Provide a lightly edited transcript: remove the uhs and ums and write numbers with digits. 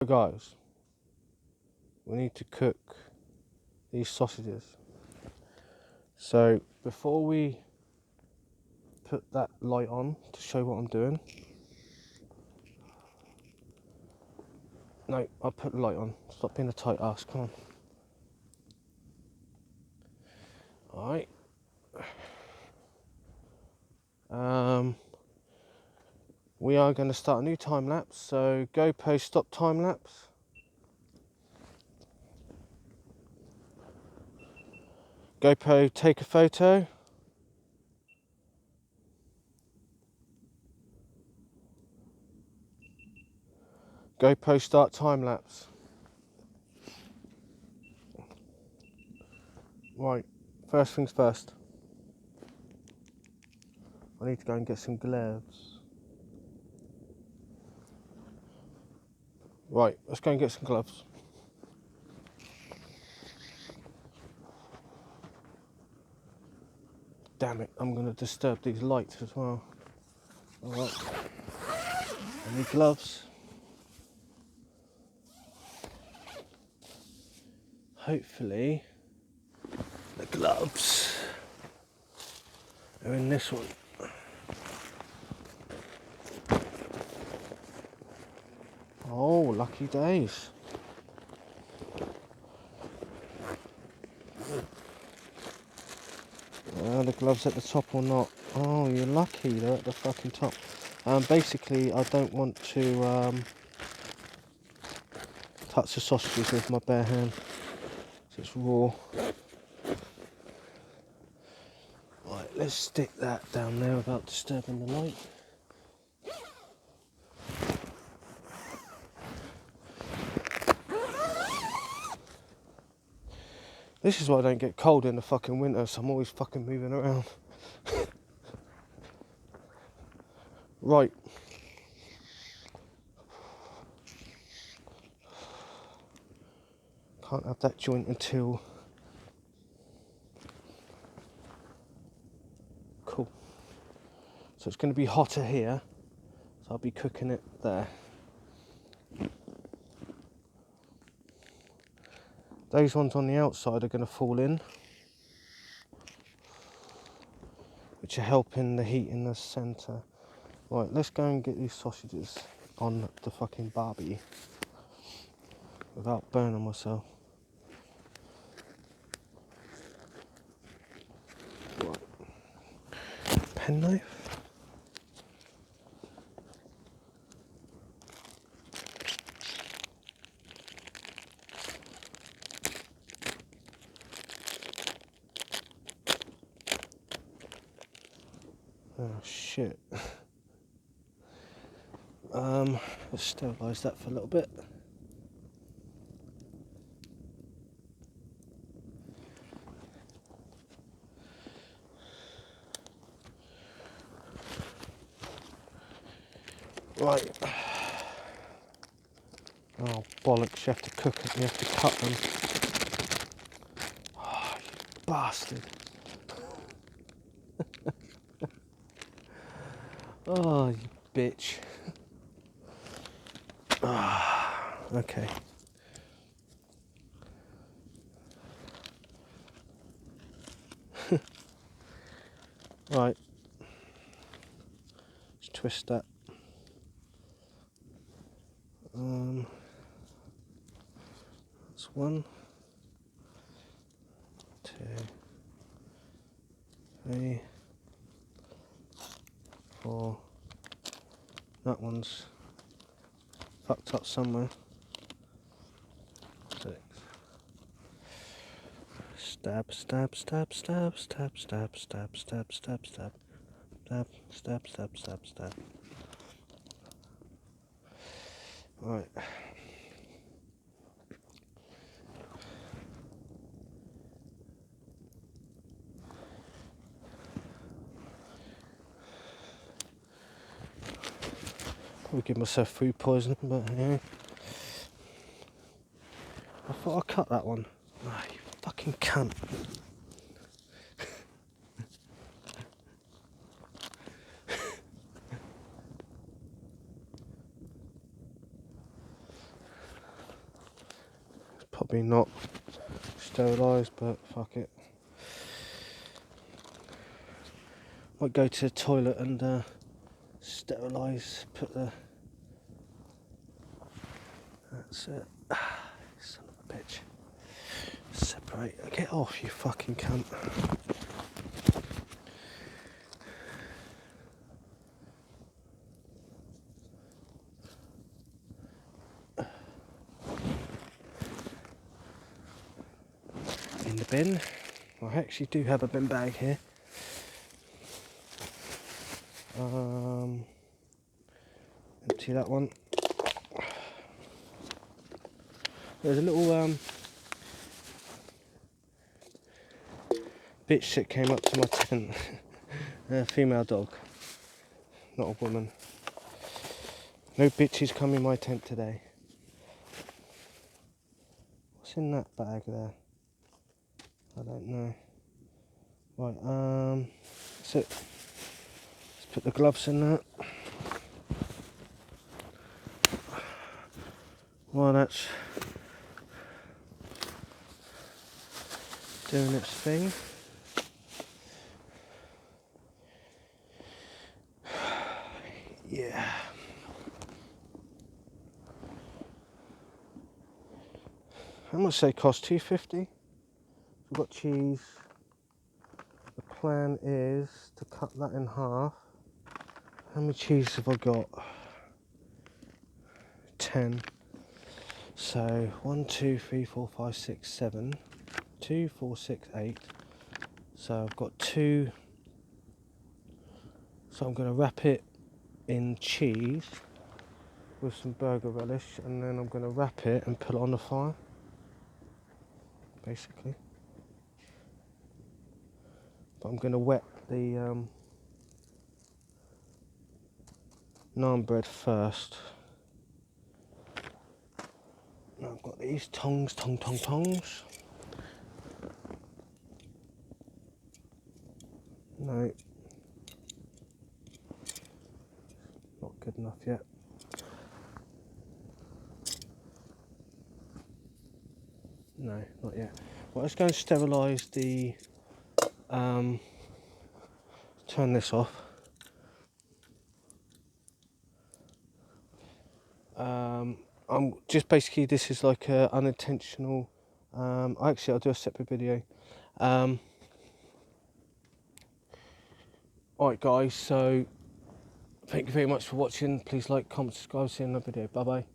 So guys, we need to cook these sausages. So before we put that light on to show what I'm doing. No, I'll put the light on. Stop being a tight ass, come on. Alright. We are going to start a new time lapse, so GoPro stop time lapse. GoPro take a photo. GoPro start time lapse. Right, first things first. I need to go and get some gloves. Right, let's go and get some gloves. Damn it, I'm going to disturb these lights as well. Alright, I need gloves. Hopefully, the gloves are in this one. Oh, lucky days. Are the gloves at the top or not? Oh, you're lucky, they're at the fucking top. Basically, I don't want to touch the sausages with my bare hand, so it's raw. Right, let's stick that down there without disturbing the light. This is why I don't get cold in the fucking winter, so I'm always fucking moving around. Right. Can't have that joint until... Cool. So it's going to be hotter here, so I'll be cooking it there. Those ones on the outside are going to fall in, which are helping the heat in the centre. Right, let's go and get these sausages on the fucking barbie without burning myself. Right. Penknife. Oh shit. Let's sterilise that for a little bit. Right. Oh bollocks, you have to cook it, you have to cut them. Oh, you bastard. Oh, you bitch. Ah, okay. Right. Let's twist that. That's 1, 2, 3, 4. That one's fucked up somewhere. 6. Stab, stab, stab, stab, stab, stab, stab, stab, stab, stab. Stab, stab, stab, stab, stab. Right. Probably give myself food poisoning, but yeah. I thought I'd cut that one. Oh, you fucking cunt. probably not sterilised, but fuck it. Might go to the toilet and sterilise, put the... That's it. Son of a bitch. Separate. Get off, you fucking cunt. In the bin. I actually do have a bin bag here. Empty that one. There's a little bitch that came up to my tent. A female dog, not a woman. No bitches come in my tent today. What's in that bag there? I don't know. Right, that's it. Let's put the gloves in there. While that's doing its thing. Yeah. How much they cost? $2.50. We've got cheese. The plan is to cut that in half. How many cheese have I got? 10. So 1, 2, 3, 4, 5, 6, 7. 2, 4, 6, 8. So I've got 2. So I'm going to wrap it in cheese with some burger relish, and then I'm going to wrap it and put it on the fire, basically. But I'm going to wet the naan bread first. Now I've got these tongs. No, not good enough yet. No, not yet. Well, let's go and sterilise the... turn this off. I'm just basically, this is like a unintentional... actually, I'll do a separate video. Alright guys, so thank you very much for watching. Please like, comment, subscribe, see you in another video. Bye bye.